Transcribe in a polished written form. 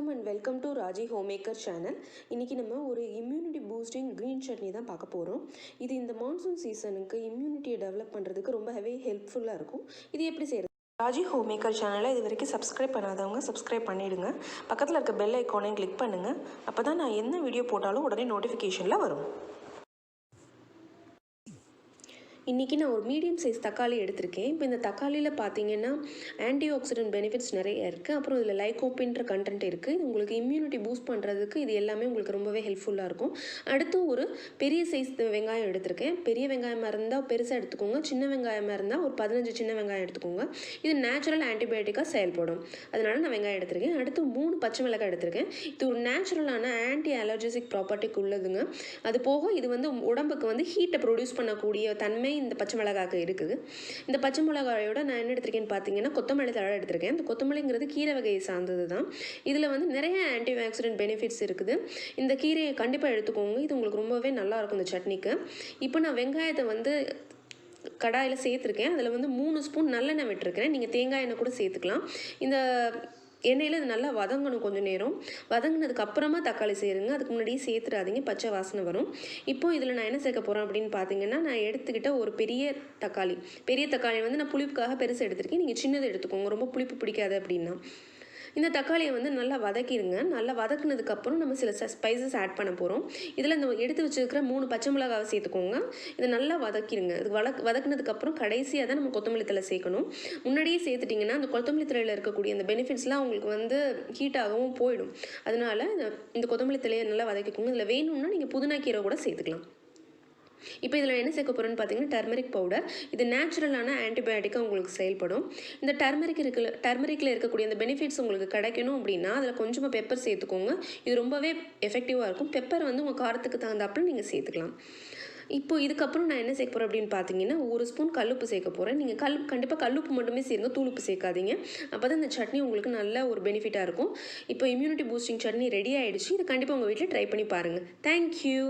வணக்கம் and welcome to Raji homemaker channel. இன்றைக்கி நம்ம ஒரு இம்யூனிட்டி பூஸ்டிங் க்ரீன் சட்னி தான் பார்க்க போகிறோம். இது இந்த மான்சூன் சீசனுக்கு இம்யூனிட்டியை டெவலப் பண்ணுறதுக்கு ரொம்பவே ஹெல்ப்ஃபுல்லாக இருக்கும். இது எப்படி செய்கிறது? ராஜி ஹோம்மேக்கர் சேனலை இது வரைக்கும் சப்ஸ்கிரைப் பண்ணாதவங்க சப்ஸ்கிரைப் பண்ணிவிடுங்க. பக்கத்தில் இருக்க பெல் ஐக்கானையும் கிளிக் பண்ணுங்கள். அப்போ தான் நான் என்ன வீடியோ போட்டாலும் உடனே நோட்டிஃபிகேஷனில் வரும். இன்றைக்கி நான் ஒரு மீடியம் சைஸ் தக்காளி எடுத்திருக்கேன். இப்போ இந்த தக்காளியில் பார்த்தீங்கன்னா ஆன்டி ஆக்சிடென்ட் பெனிஃபிட்ஸ் நிறைய இருக்குது. அப்புறம் இதில் லைகோபின்ற கண்டென்ட் இருக்குது. இது உங்களுக்கு இம்யூனிட்டி பூஸ்ட் பண்ணுறதுக்கு இது எல்லாமே உங்களுக்கு ரொம்பவே ஹெல்ப்ஃபுல்லாக இருக்கும். அடுத்து ஒரு பெரிய சைஸ் வெங்காயம் எடுத்திருக்கேன். பெரிய வெங்காயமாக இருந்தால் பெருசாக எடுத்துக்கோங்க. சின்ன வெங்காயமாக இருந்தால் ஒரு 15 சின்ன வெங்காயம் எடுத்துக்கோங்க. இது நேச்சுரல் ஆன்டிபயோட்டிக்காக செயல்படும். அதனால் நான் வெங்காயம் எடுத்திருக்கேன். அடுத்து 3 பச்சை மிளகாய் எடுத்திருக்கேன். இது ஒரு நேச்சுரலான ஆன்டி அலர்ஜிசிக் ப்ராப்பர்ட்டிக்கு உள்ளதுங்க. அது போக இது வந்து உடம்புக்கு வந்து ஹீட்டை ப்ரொடியூஸ் பண்ணக்கூடிய தன்மை இந்த பச்சை மிளகாய்க்கு இருக்குது. இந்த பச்சை மிளகாயோட நான் என்ன எடுத்திருக்கேன்னு பார்த்தீங்கன்னா கொத்தமல்லி தழை எடுத்திருக்கேன். இந்த கொத்தமல்லிங்கிறது கீரை வகையை சார்ந்தது தான். இதில் வந்து நிறைய ஆன்டி ஆக்சிடென்ட் பெனிஃபிட்ஸ் இருக்குது. இந்த கீரையை கண்டிப்பாக எடுத்துக்கோங்க. இது உங்களுக்கு ரொம்பவே நல்லாயிருக்கும் இந்த சட்னிக்கு. இப்போ நான் வெங்காயத்தை வந்து கடாயில் சேர்த்துருக்கேன். அதில் வந்து 3 ஸ்பூன் நல்லெண்ணெய் விட்டுருக்கிறேன். நீங்கள் தேங்காய் எண்ணெய் கூட சேர்த்துக்கலாம். இந்த எண்ணெயில் இது நல்லா வதங்கணும். கொஞ்சம் நேரம் வதங்கினதுக்கு அப்புறமா தக்காளி சேருங்க. அதுக்கு முன்னாடியே சேர்த்துடாதீங்க, பச்சை வாசனை வரும். இப்போது இதில் நான் என்ன சேர்க்க போகிறேன் அப்படின்னு பார்த்தீங்கன்னா, நான் எடுத்துக்கிட்ட ஒரு பெரிய தக்காளி வந்து நான் புளிப்புக்காக பெருசு எடுத்திருக்கேன். நீங்கள் சின்னது எடுத்துக்கோங்க, ரொம்ப புளிப்பு பிடிக்காது அப்படின்னா. இந்த தக்காளியை வந்து நல்லா வதக்கிடுங்க. நல்லா வதக்குனதுக்கப்புறம் நம்ம சில ஸ்பைசஸ் ஆட் பண்ண போகிறோம். இதில் இந்த எடுத்து வச்சுருக்கிற 3 பச்சை மிளகாவை சேர்த்துக்கோங்க. இதை நல்லா வதக்கிடுங்க. இது வதக்குனதுக்கப்புறம் கடைசியாக தான் நம்ம கொத்தமல்லி தழை சேர்க்கணும். முன்னாடியே சேர்த்துட்டிங்கன்னா அந்த கொத்தமல்லி தழையில் இருக்கக்கூடிய அந்த பெனிஃபிட்ஸ்லாம் உங்களுக்கு வந்து ஹீட்டாகவும் போயிடும். அதனால் இந்த கொத்தமல்லி தழையை நல்லா வதக்கிக்கோங்க. இதில் வேணும்னா நீங்கள் புதினா கீரை கூட சேர்த்துக்கலாம். இப்போ இதில் என்ன சேர்க்க போகிறோன்னு பார்த்தீங்கன்னா டர்மரிக் பவுடர். இது நேச்சுரலான ஆன்டிபயோட்டிக்காக உங்களுக்கு செயல்படும். இந்த டர்மரிக்கில் இருக்கக்கூடிய அந்த பெனிஃபிட்ஸ் உங்களுக்கு கிடைக்கணும் அப்படின்னா அதில் கொஞ்சமாக பெப்பர் சேர்த்துக்கோங்க. இது ரொம்பவே எஃபெக்டிவாக இருக்கும். பெப்பர் வந்து உங்கள் காரத்துக்கு தகுந்தாப்புல நீங்கள் சேர்த்துக்கலாம். இப்போ இதுக்கப்புறம் நான் என்ன சேர்க்க போகிறேன் அப்படின்னு பார்த்தீங்கன்னா 1 ஸ்பூன் கல்லுப்பு சேர்க்க போகிறேன். நீங்கள் கண்டிப்பாக கல்லுப்பு மட்டுமே சேருங்க, தூளுப்பு சேர்க்காதீங்க. அப்போ தான் இந்த சட்னி உங்களுக்கு நல்ல ஒரு பெனிஃபிட்டாக இருக்கும். இப்போ இம்யூனிட்டி பூஸ்டிங் சட்னி ரெடி ஆகிடுச்சு. இது கண்டிப்பாக உங்கள் வீட்டில் ட்ரை பண்ணி பாருங்கள். தேங்க்யூ.